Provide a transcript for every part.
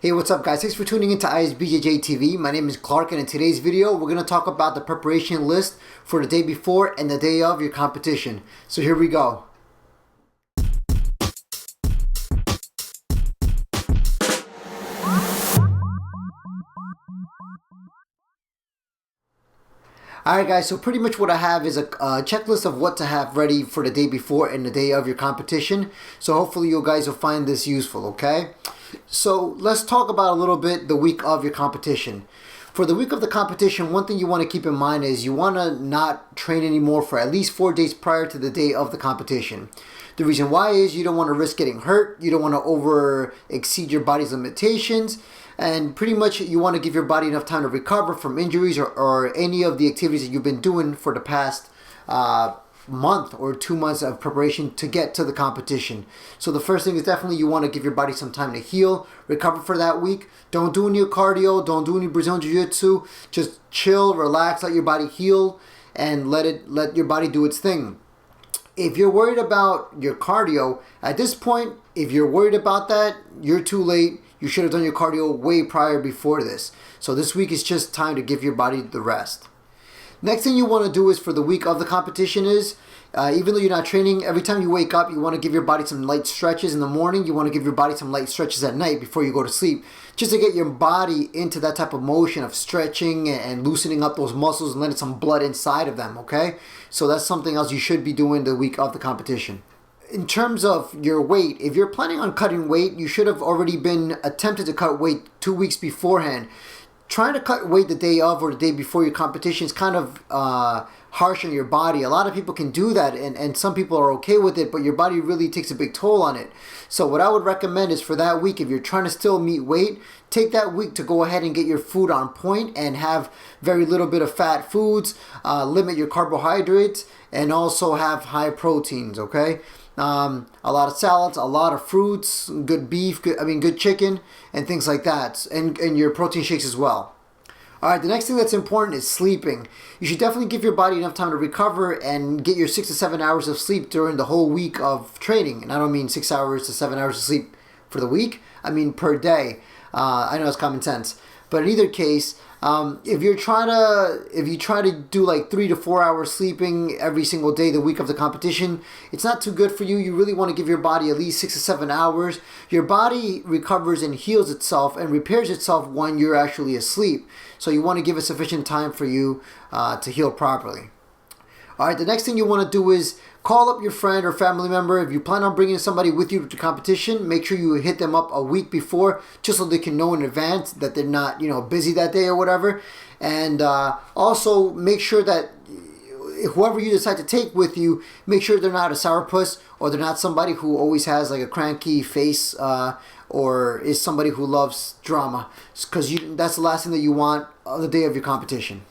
Hey, what's up guys? Thanks for tuning into isbjjTV. My name is Clark, and in today's video we're going to talk about the preparation list for the day before and the day of your competition. So here we go. Alright guys, so pretty much what I have is a checklist of what to have ready for the day before and the day of your competition. So hopefully you guys will find this useful, okay? So let's talk about a little bit the week of your competition. For the week of the competition, one thing you want to keep in mind is you want to not train anymore for at least 4 days prior to the day of the competition. The reason why is you don't want to risk getting hurt, you don't want to over exceed your body's limitations, and pretty much you want to give your body enough time to recover from injuries or any of the activities that you've been doing for the past month or 2 months of preparation to get to the competition. So the first thing is definitely you want to give your body some time to heal, recover for that week. Don't do any cardio, don't do any Brazilian Jiu-Jitsu. Just chill, relax, let your body heal, and let your body do its thing. If you're worried about your cardio, at this point, if you're worried about that, you're too late. You should have done your cardio way prior before this. So this week is just time to give your body the rest. Next thing you want to do is for the week of the competition is, even though you're not training, every time you wake up, you want to give your body some light stretches in the morning. You want to give your body some light stretches at night before you go to sleep, just to get your body into that type of motion of stretching and loosening up those muscles and letting some blood inside of them, okay? So that's something else you should be doing the week of the competition. In terms of your weight, if you're planning on cutting weight, you should have already been attempted to cut weight 2 weeks beforehand. Trying to cut weight the day of or the day before your competition is kind of harsh on your body. A lot of people can do that, and some people are okay with it, but your body really takes a big toll on it. So what I would recommend is for that week, if you're trying to still meet weight, take that week to go ahead and get your food on point and have very little bit of fat foods, limit your carbohydrates, and also have high proteins, okay? A lot of salads, a lot of fruits, good beef, good chicken, and things like that, and your protein shakes as well. Alright, the next thing that's important is sleeping. You should definitely give your body enough time to recover and get your 6 to 7 hours of sleep during the whole week of training. And I don't mean 6 hours to 7 hours of sleep for the week, I mean per day. I know it's common sense. But in either case, if you try to do like 3 to 4 hours sleeping every single day the week of the competition, it's not too good for you. You really want to give your body at least 6 to 7 hours. Your body recovers and heals itself and repairs itself when you're actually asleep. So you want to give it sufficient time for you to heal properly. Alright, the next thing you want to do is call up your friend or family member. If you plan on bringing somebody with you to competition, make sure you hit them up a week before, just so they can know in advance that they're not, busy that day or whatever. And also make sure that whoever you decide to take with you, make sure they're not a sourpuss, or they're not somebody who always has like a cranky face, or is somebody who loves drama, because that's the last thing that you want on the day of your competition.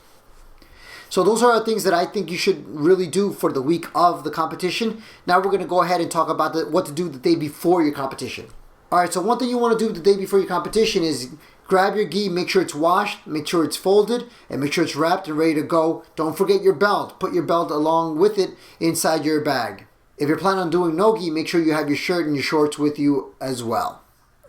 So those are the things that I think you should really do for the week of the competition. Now we're going to go ahead and talk about what to do the day before your competition. Alright, so one thing you want to do the day before your competition is grab your gi, make sure it's washed, make sure it's folded, and make sure it's wrapped and ready to go. Don't forget your belt. Put your belt along with it inside your bag. If you're planning on doing no gi, make sure you have your shirt and your shorts with you as well.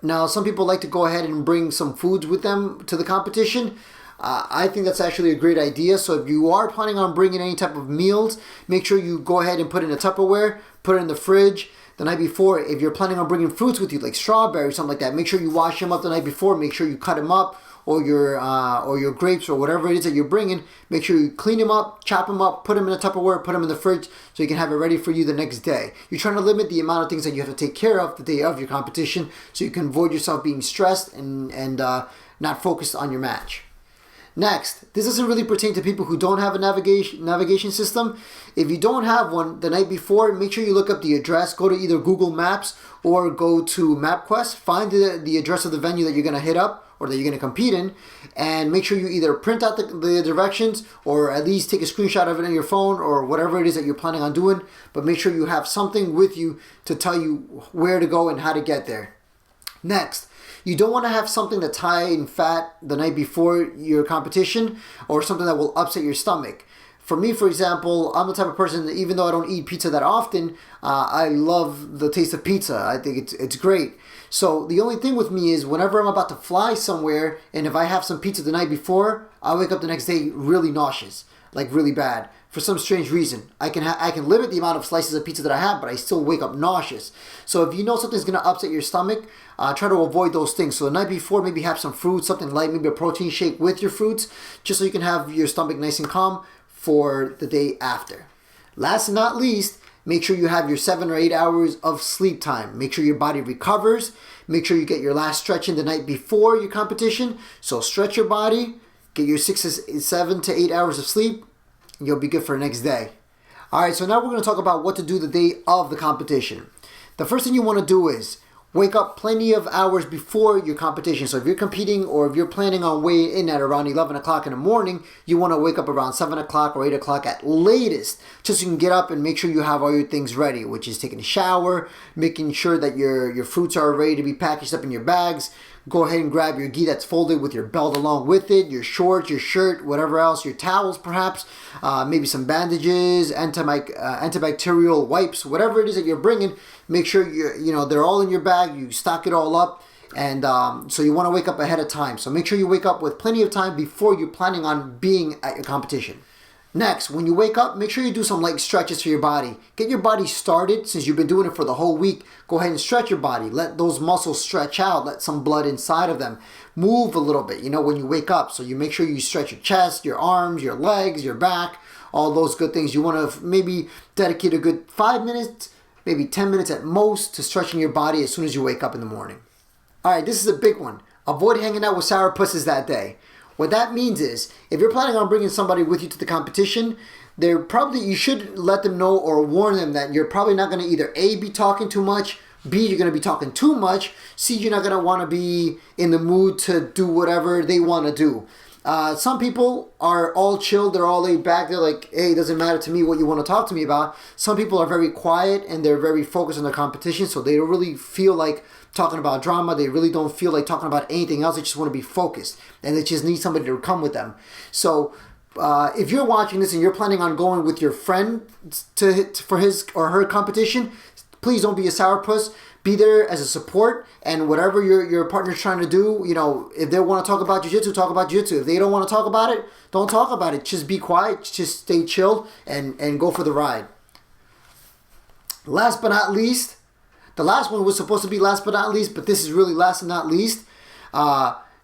Now, some people like to go ahead and bring some foods with them to the competition. I think that's actually a great idea. So if you are planning on bringing any type of meals, make sure you go ahead and put it in a Tupperware, put it in the fridge the night before. If you're planning on bringing fruits with you, like strawberries, something like that, make sure you wash them up the night before. Make sure you cut them up, or your grapes or whatever it is that you're bringing. Make sure you clean them up, chop them up, put them in a Tupperware, put them in the fridge so you can have it ready for you the next day. You're trying to limit the amount of things that you have to take care of the day of your competition, so you can avoid yourself being stressed and not focused on your match. Next, this doesn't really pertain to people who don't have a navigation system. If you don't have one, the night before, make sure you look up the address. Go to either Google Maps or go to MapQuest. Find the address of the venue that you're going to hit up or that you're going to compete in, and make sure you either print out the directions or at least take a screenshot of it on your phone or whatever it is that you're planning on doing. But make sure you have something with you to tell you where to go and how to get there. Next, you don't want to have something that's high in fat the night before your competition, or something that will upset your stomach. For me, for example, I'm the type of person that even though I don't eat pizza that often, I love the taste of pizza. I think it's great. So the only thing with me is whenever I'm about to fly somewhere, and if I have some pizza the night before, I wake up the next day really nauseous, like really bad. For some strange reason, I can limit the amount of slices of pizza that I have, but I still wake up nauseous. So if you know something's gonna upset your stomach, try to avoid those things. So the night before, maybe have some fruit, something light, maybe a protein shake with your fruits, just so you can have your stomach nice and calm for the day after. Last and not least, make sure you have your 7 or 8 hours of sleep time. Make sure your body recovers. Make sure you get your last stretch in the night before your competition. So stretch your body, get your 7 to 8 hours of sleep, and you'll be good for the next day. All right, so now we're going to talk about what to do the day of the competition. The first thing you want to do is wake up plenty of hours before your competition. So if you're competing or if you're planning on weighing in at around 11 o'clock in the morning, you want to wake up around 7 o'clock or 8 o'clock at latest, just so you can get up and make sure you have all your things ready, which is taking a shower, making sure that your fruits are ready to be packaged up in your bags. Go ahead and grab your gi that's folded with your belt along with it, your shorts, your shirt, whatever else, your towels perhaps, maybe some bandages, antibacterial wipes, whatever it is that you're bringing. Make sure they're all in your bag. You stock it all up, and so you want to wake up ahead of time. So make sure you wake up with plenty of time before you're planning on being at your competition. Next, when you wake up, make sure you do some light stretches for your body. Get your body started. Since you've been doing it for the whole week, go ahead and stretch your body. Let those muscles stretch out. Let some blood inside of them. Move a little bit, when you wake up. So you make sure you stretch your chest, your arms, your legs, your back, all those good things. You want to maybe dedicate a good 5 minutes, maybe 10 minutes at most to stretching your body as soon as you wake up in the morning. All right, this is a big one. Avoid hanging out with sour pusses that day. What that means is, if you're planning on bringing somebody with you to the competition, you should let them know or warn them that you're probably not going to either A, be talking too much, B, you're going to be talking too much, C, you're not going to want to be in the mood to do whatever they want to do. Some people are all chill, they're all laid back, they're like, hey, it doesn't matter to me what you want to talk to me about. Some people are very quiet and they're very focused on their competition, so they don't really feel like talking about drama. They really don't feel like talking about anything else. They just want to be focused, and they just need somebody to come with them. So if you're watching this and you're planning on going with your friend for his or her competition, please don't be a sourpuss. Be there as a support, and whatever your partner's trying to do, if they want to talk about jiu-jitsu, talk about jiu-jitsu. If they don't want to talk about it, don't talk about it. Just be quiet, just stay chilled, and go for the ride. Last but not least, the last one was supposed to be last but not least, but this is really last and not least.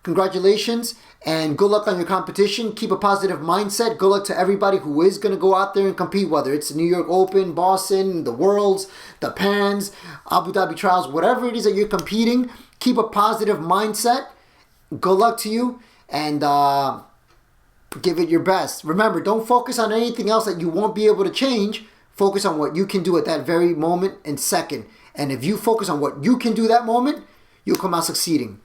Congratulations and good luck on your competition. Keep a positive mindset. Good luck to everybody who is going to go out there and compete, whether it's the New York Open, Boston, the Worlds, the Pans, Abu Dhabi Trials, whatever it is that you're competing. Keep a positive mindset. Good luck to you, and give it your best. Remember, don't focus on anything else that you won't be able to change. Focus on what you can do at that very moment and second. And if you focus on what you can do that moment, you'll come out succeeding.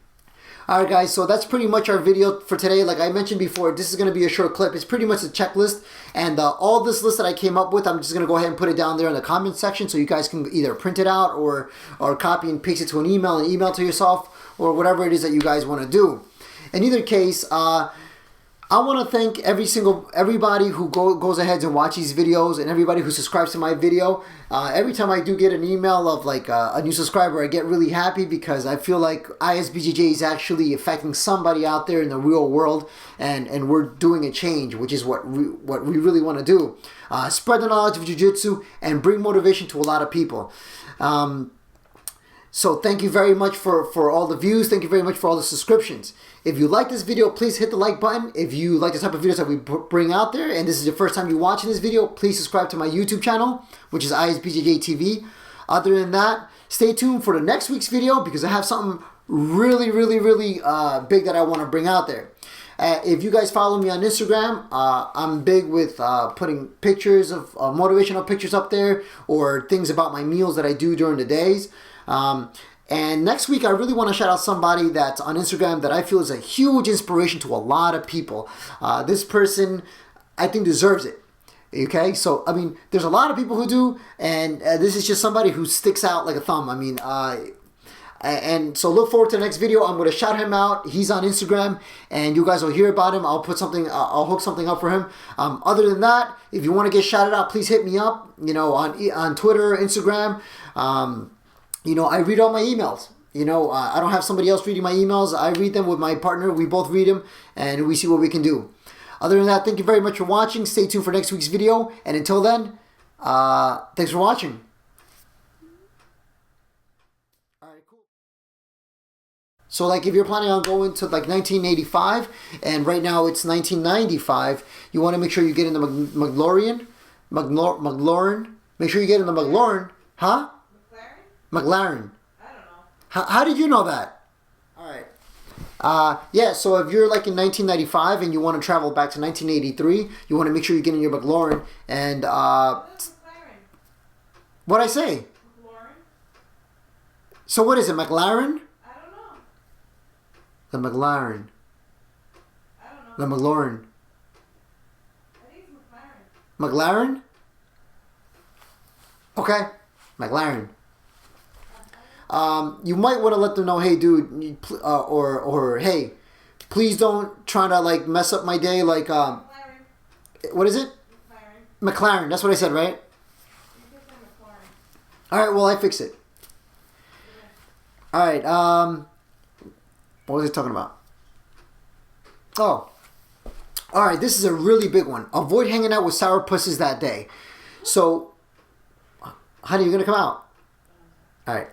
Alright guys, so that's pretty much our video for today. Like I mentioned before, this is going to be a short clip. It's pretty much a checklist. And all this list that I came up with, I'm just going to go ahead and put it down there in the comment section so you guys can either print it out or copy and paste it to an email and email to yourself or whatever it is that you guys want to do. In either case, I want to thank everybody who goes ahead and watches these videos and everybody who subscribes to my video. Every time I do get an email of like a new subscriber, I get really happy because I feel like isbjjTV is actually affecting somebody out there in the real world, and we're doing a change, which is what we really want to do. Spread the knowledge of jiu-jitsu and bring motivation to a lot of people. So thank you very much for all the views. Thank you very much for all the subscriptions. If you like this video, please hit the like button. If you like the type of videos that we bring out there, and this is your first time you're watching this video, please subscribe to my YouTube channel, which is isbjjTV. Other than that, stay tuned for the next week's video because I have something really big that I want to bring out there. If you guys follow me on Instagram, I'm big with putting pictures of motivational pictures up there or things about my meals that I do during the days. And next week, I really want to shout out somebody that's on Instagram that I feel is a huge inspiration to a lot of people. This person, I think, deserves it. Okay, so I mean, there's a lot of people who do, and this is just somebody who sticks out like a thumb. I mean, And so look forward to the next video. I'm going to shout him out. He's on Instagram, and you guys will hear about him. I'll put something, I'll hook something up for him. Other than that, if you want to get shouted out, please hit me up. On Twitter, Instagram. I read all my emails. I don't have somebody else reading my emails. I read them with my partner. We both read them, and we see what we can do. Other than that, thank you very much for watching. Stay tuned for next week's video. And until then, thanks for watching. All right, cool. So, like, if you're planning on going to, like, 1985, and right now it's 1995, you want to make sure you get in the McLaurin. Make sure you get in the McLaurin. Huh? McLaren. I don't know. How did you know that? All right. Yeah, so if you're like in 1995 and you want to travel back to 1983, you want to make sure you get in your McLaurin and what'd I say? McLaurin. So what is it, McLaren? I don't know. The McLaren. I don't know. The McLaurin. I think it's McLaren. McLaren? Okay. McLaren. You might want to let them know, hey, dude, or hey, please don't try to like mess up my day. Like, what is it? McLaren. That's what I said, right? All right. Well, I fix it. All right. What was I talking about? Oh. All right. This is a really big one. Avoid hanging out with sour pusses that day. So, honey, you gonna come out? All right.